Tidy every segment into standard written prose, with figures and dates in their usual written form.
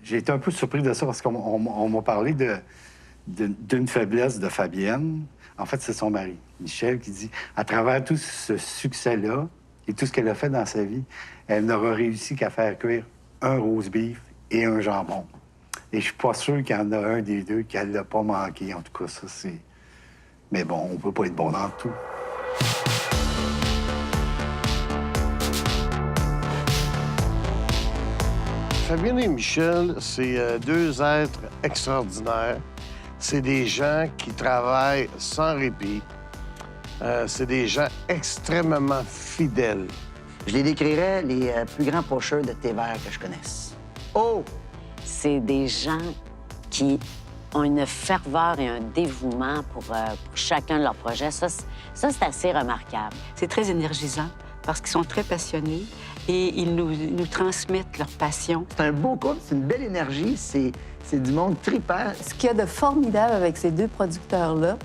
J'ai été un peu surpris de ça parce qu'on m'a parlé d'une faiblesse de Fabienne. En fait, c'est son mari, Michel, qui dit, à travers tout ce succès-là et tout ce qu'elle a fait dans sa vie, elle n'aura réussi qu'à faire cuire un roast beef et un jambon. Et je suis pas sûr qu'il y en a un des deux qu'elle l'a pas manqué. En tout cas, ça, c'est... Mais bon, on peut pas être bon dans tout. Fabienne et Michel, c'est deux êtres extraordinaires. C'est des gens qui travaillent sans répit. C'est des gens extrêmement fidèles. Je les décrirais les plus grands pocheurs de thé vert que je connaisse. Oh! C'est des gens qui ont une ferveur et un dévouement pour chacun de leurs projets. Ça, c'est assez remarquable. C'est très énergisant parce qu'ils sont très passionnés et ils nous transmettent leur passion. C'est un beau couple, c'est une belle énergie, c'est du monde trippant. Ce qu'il y a de formidable avec ces deux producteurs-là,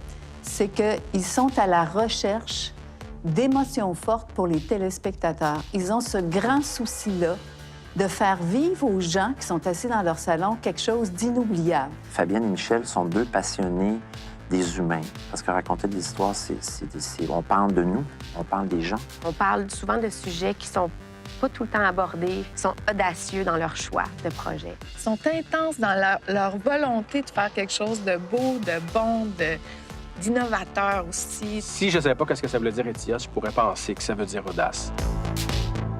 c'est qu'ils sont à la recherche d'émotions fortes pour les téléspectateurs. Ils ont ce grand souci-là de faire vivre aux gens qui sont assis dans leur salon quelque chose d'inoubliable. Fabienne et Michel sont deux passionnés des humains. Parce que raconter des histoires, on parle de nous, on parle des gens. On parle souvent de sujets qui sont pas tout le temps abordés, qui sont audacieux dans leur choix de projet. Ils sont intenses dans leur volonté de faire quelque chose de beau, de bon, d'innovateur aussi. Si je ne savais pas ce que ça voulait dire Étios, je pourrais penser que ça veut dire audace.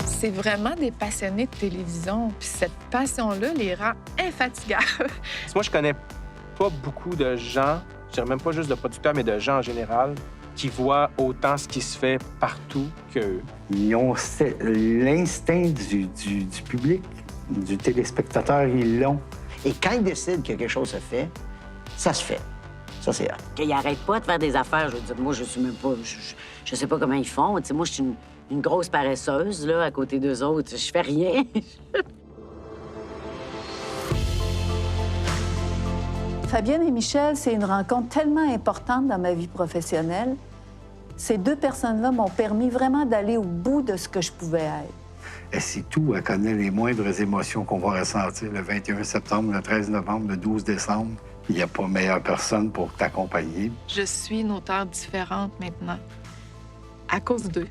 C'est vraiment des passionnés de télévision, puis cette passion-là les rend infatigables. Moi, je connais pas beaucoup de gens, je dirais même pas juste de producteurs, mais de gens en général, qui voient autant ce qui se fait partout qu'eux. Ils ont l'instinct du public, du téléspectateur, ils l'ont. Et quand ils décident que quelque chose se fait, ça se fait. Ça, c'est hâte. Qu'ils n'arrêtent pas de faire des affaires. Je veux dire, moi, je suis même pas... Je sais pas comment ils font. Tu sais, moi, je suis une grosse paresseuse, là, à côté d'eux autres. Je fais rien. Fabienne et Michel, c'est une rencontre tellement importante dans ma vie professionnelle. Ces deux personnes-là m'ont permis vraiment d'aller au bout de ce que je pouvais être. Elle sait tout, elle connaît les moindres émotions qu'on va ressentir le 21 septembre, le 13 novembre, le 12 décembre. Il n'y a pas meilleure personne pour t'accompagner. Je suis une auteure différente maintenant, à cause d'eux.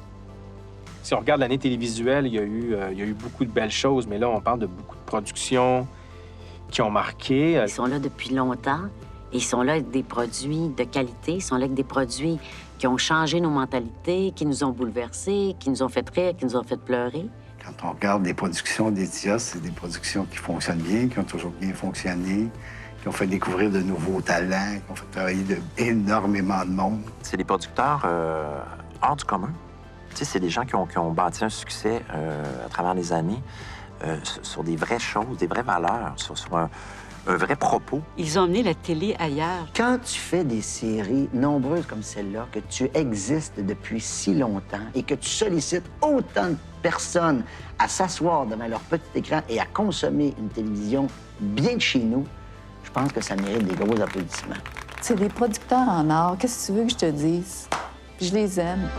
Si on regarde l'année télévisuelle, il y a eu beaucoup de belles choses, mais là, on parle de beaucoup de productions qui ont marqué. Ils sont là depuis longtemps. Et ils sont là avec des produits de qualité. Ils sont là avec des produits qui ont changé nos mentalités, qui nous ont bouleversés, qui nous ont fait rire, qui nous ont fait pleurer. Quand on regarde les productions d'Étios, c'est des productions qui fonctionnent bien, qui ont toujours bien fonctionné, qui ont fait découvrir de nouveaux talents, qui ont fait travailler énormément de monde. C'est des producteurs hors du commun. Tu sais, c'est des gens qui ont bâti un succès à travers les années sur des vraies choses, des vraies valeurs, sur un vrai propos. Ils ont emmené la télé ailleurs. Quand tu fais des séries nombreuses comme celle-là, que tu existes depuis si longtemps et que tu sollicites autant de personnes à s'asseoir devant leur petit écran et à consommer une télévision bien de chez nous, je pense que ça mérite des gros applaudissements. C'est des producteurs en or. Qu'est-ce que tu veux que je te dise? Je les aime.